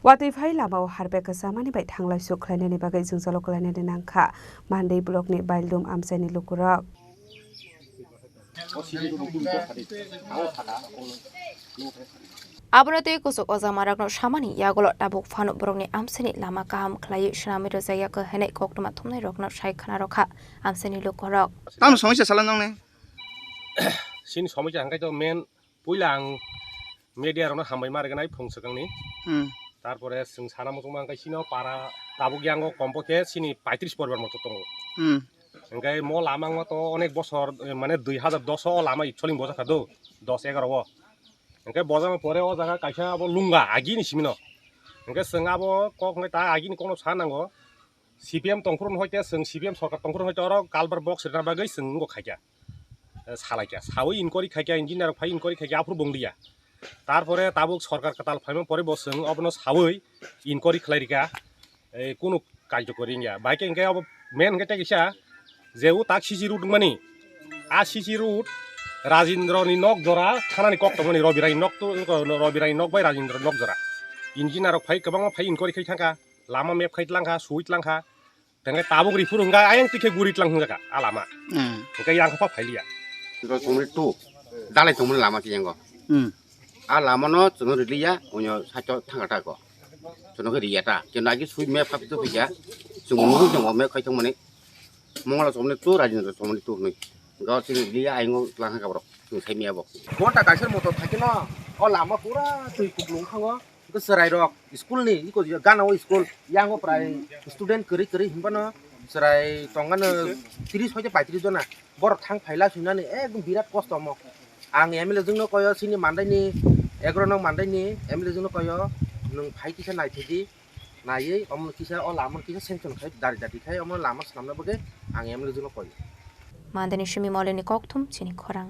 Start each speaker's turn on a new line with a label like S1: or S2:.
S1: Watifai Lamao Harphek Kwchamani bai thanglai Khlainani bagai Jungjalo Khlainani Nangkha Mandai blokni Baldum Amchaini Lukurok
S2: Abonate kusuk ozamarakno shamani yagolo tabuk fanu borokni Amchaini lama kaham khlai shnami rozaya ko hene koktuma thumnai rokno sai khana rokha Amchaini Lukurok
S3: tam সমস্যা চালানো নে
S4: sin সমস্যা হাঙ্গাই তো main পয়লা আং মিডিয়ারনো হামবাই মারগানাই ফংসগাংনি তারপরে जों সানা মতো মাঙ্গাই সিনাও পারা তাবু গ্যাঙ্গ কমপক্ষে সিনি 35 পরিবার মতো দङ ओंखाय म लामाङ तो अनेक बছর মানে 2010 लामा इचलिं बजा खादो 10 11 व ओंखाय बजामा परे अ जागा काइसा अब लुंगा आगिनि सिमिनो ओंखाय जों अब कखनै ता आगिनि कोनो सानांगो সিপিএম তংখরন হইতে जों সিপিএম সরকার তংখরন হইতে আর কালবার বক্স রেনা বাগै जों गो खाइया सालाइया सावै इनकरि खाइया इन्जिनियार फाइ इनकरि खाइया आफुर बंदिया তারপরে তাবুক সরকার কাতাল ফাইমে পরে বসং অবনো সাवै ইনকরি খলাইরিকা এই কোনো কার্যকরী ইয়া বাইকে ইনকে अब মেন গেটা কিসা যেও তাক সিসি রুট মানি আ সিসি রুট রাজেন্দ্রনি নক জরা খানানি কক্তমনি রবিরাই নক তো রবিরাই নক বাই রাজেন্দ্র নক জরা ইঞ্জিনিয়াर फाइ गोबां फाइ इनकरि खाइ थांका लामा मेप खाइतलांखा सुइतलांखा तंगे ताबुक रिफुर हंगा आयं तिखे गुरितलां हंगा आलामा ओंखाय यांखा फाइलिया
S5: रो तुमनि टु दालाय तुमनि लामा कियांगो आ लामानो जों रिलिया उन्यो साचो थांगाटाको जों रियाटा जेनागि सुइ मेप फापितो फैया जों नुगु जों मेप खाइथंमनि मंगला समनि टु राजेन्द्र समनि टु नै गावसिन रिलिया आयंगो लांखा गाब्र जों साइमियाबो घन्टा गाइसर मतो थाकिनो अ लामा पुरा तुइ कुगलुं खाङो सराय रक स्कूल नि इको गानाव स्कूल यांगो प्राय स्टूडेंट करि करि हिमबानो सराय तंगानो 30 होइते 35 जना बर थां फाइला सुनानै एकदम बिराट कष्ट म आं एमएलए जोंनो कयो सिनि मान्दायनि 11 नং मान्दायनि एमएलए जोंनो कयो नों फाइ किसा नायथेदि नायै अमन किसा अ लामन किसा सेंसन खाय दारि दारि खाय अमन लामा सामना बगे आं एमएलए जोंनो कयो
S2: Mandani shimi moleni koktum Chini Khorang